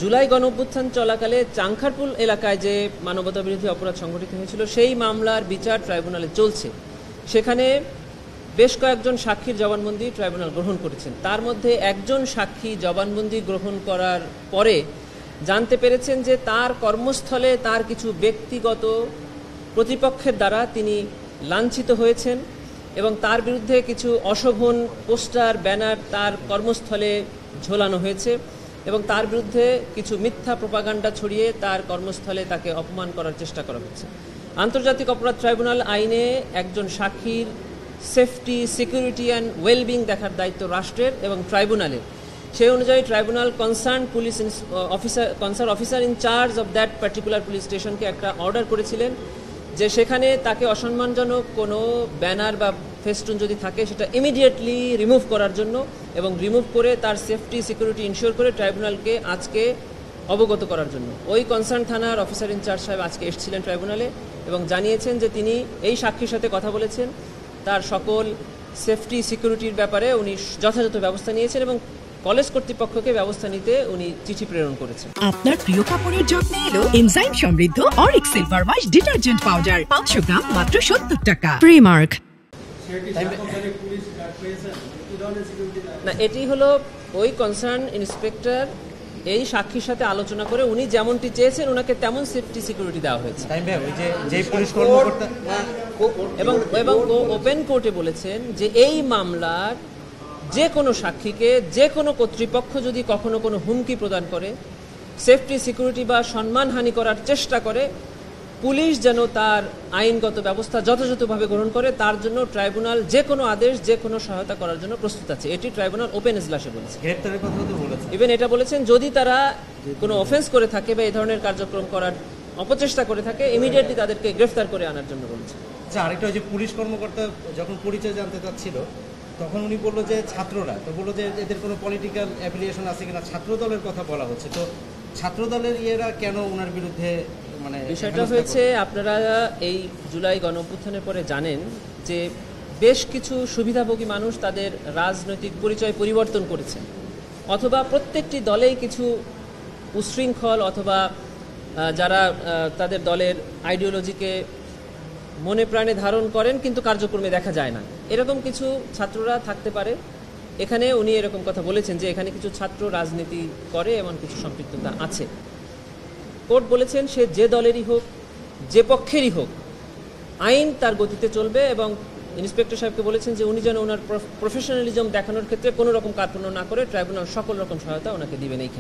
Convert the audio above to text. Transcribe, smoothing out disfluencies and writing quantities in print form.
জুলাই গণঅভ্যুত্থান চলাকালে চাংখারপুল এলাকায় যে মানবতা বিরোধী অপরাধ সংঘটিত হয়েছিল সেই মামলার বিচার ট্রাইব্যুনালে চলছে। সেখানে বেশ কয়েকজন সাক্ষীর জবানবন্দি ট্রাইব্যুনাল গ্রহণ করেছেন। তার মধ্যে একজন সাক্ষী জবানবন্দি গ্রহণ করার পরে জানতে পেরেছেন যে তার কর্মস্থলে তার কিছু ব্যক্তিগত প্রতিপক্ষের দ্বারা তিনি লাঞ্ছিত হয়েছেন এবং তার বিরুদ্ধে কিছু অশোভন পোস্টার ব্যানার তার কর্মস্থলে ঝোলানো হয়েছে এবং তার বিরুদ্ধে কিছু মিথ্যা প্রোপাগান্ডা ছড়িয়ে তার কর্মস্থলে তাকে অপমান করার চেষ্টা করা হচ্ছে। আন্তর্জাতিক অপরাধ ট্রাইব্যুনাল আইনে একজন সাক্ষীর সেফটি, সিকিউরিটি অ্যান্ড ওয়েলবিং দেখার দায়িত্ব রাষ্ট্রের এবং ট্রাইব্যুনালের। সেই অনুযায়ী tribunal concern officer in charge of that particular police স্টেশনকে একটা অর্ডার করেছিলেন যে সেখানে তাকে অসম্মানজনক কোনো ব্যানার বা ফেস্টুন যদি থাকে সেটা ইমিডিয়েটলি রিমুভ করার জন্য এবং রিমুভ করে তার সেফটি সিকিউরিটি ইনশিওর করে ট্রাইব্যুনালকে আজকে অবগত করার জন্য ওই কনসার্ন থানার অফিসার ইনচার্জ সাহেব আজকে এসেছিলেন ট্রাইব্যুনালে এবং জানিয়েছেন যে তিনি এই সাক্ষীর সাথে কথা বলেছেন, তার সকল সেফটি সিকিউরিটির ব্যাপারে উনি যথাযথ ব্যবস্থা নিয়েছেন এবং কলেজ কর্তৃপক্ষকে ব্যবস্থা নিতে উনি চিঠি প্রেরণ করেছেন। আপনার প্রিয় কাপড়ের যত্নে এলো এনজাইম সমৃদ্ধ Arik silver wash detergent powder 500 গ্রাম মাত্র 70 টাকা। প্রিমার্ক। না, এটি হলো ওই কনসার্ন ইন্সপেক্টর এই সাক্ষীর সাথে আলোচনা করে উনি যেমনটি চেয়েছেন ওনাকে তেমন সেফটি সিকিউরিটি দেওয়া হয়েছে এবং ওপেন কোর্টে বলেছেন যে এই মামলার যে কোনো সাক্ষীকে যে কোনো কর্তৃপক্ষ যদি কখনো কোনো হুমকি প্রদান করে, সেফটি সিকিউরিটি বা সম্মানহানি করার চেষ্টা করে, পুলিশ যেন তার আইনগত ব্যবস্থা যথাযথভাবে গ্রহণ করে তার জন্য ট্রাইব্যুনাল যে কোনো আদেশ যে কোনো সহায়তা করার জন্য প্রস্তুত আছে। এটি ট্রাইব্যুনাল ওপেন এজলাসে বলেছে। ইভেন এটা বলেছেন যদি তারা কোনো অফেন্স করে থাকে বা এই ধরনের কার্যক্রম করার অপচেষ্টা করে থাকে ইমিডিয়েটলি তাদেরকে গ্রেফতার করে আনার জন্য বলেছে। আচ্ছা, আরেকটা যে পুলিশ কর্মকর্তা যখন পরিচয় জানতে চাচ্ছিল তখন উনি বললো যে ছাত্ররা, তো বললো যে এদের কোনো পলিটিক্যাল অ্যাফিলিয়েশন আছে কিনা, ছাত্র দলের কথা বলা হচ্ছে, তো ছাত্র দলের ইয়েরা কেন ওনার বিরুদ্ধে মানে বিষয়টা হয়েছে আপনারা এই জুলাই গণঅভ্যুত্থানের পরে জানেন যে বেশ কিছু সুবিধাভোগী মানুষ তাদের রাজনৈতিক পরিচয় পরিবর্তন করেছেন অথবা প্রত্যেকটি দলেই কিছু উশৃঙ্খল অথবা যারা তাদের দলের আইডিওলজিকে মনে প্রাণে ধারণ করেন কিন্তু কার্যক্রমে দেখা যায় না, এরকম কিছু ছাত্ররা থাকতে পারে। এখানে উনি এরকম কথা বলেছেন যে এখানে কিছু ছাত্র রাজনীতি করে এমন কিছু সম্পৃক্ততা আছে। কোর্ট বলেছেন সে যে দলেরই হোক যে পক্ষেরই হোক আইন তার গতিতে চলবে এবং ইন্সপেক্টর সাহেবকে বলেছেন যে উনি যেন ওনার প্রফেশনালিজম দেখানোর ক্ষেত্রে কোনো রকম কার্পণ্য না করে ট্রাইব্যুনাল সকল রকম সহায়তা ওনাকে দিবেন। এই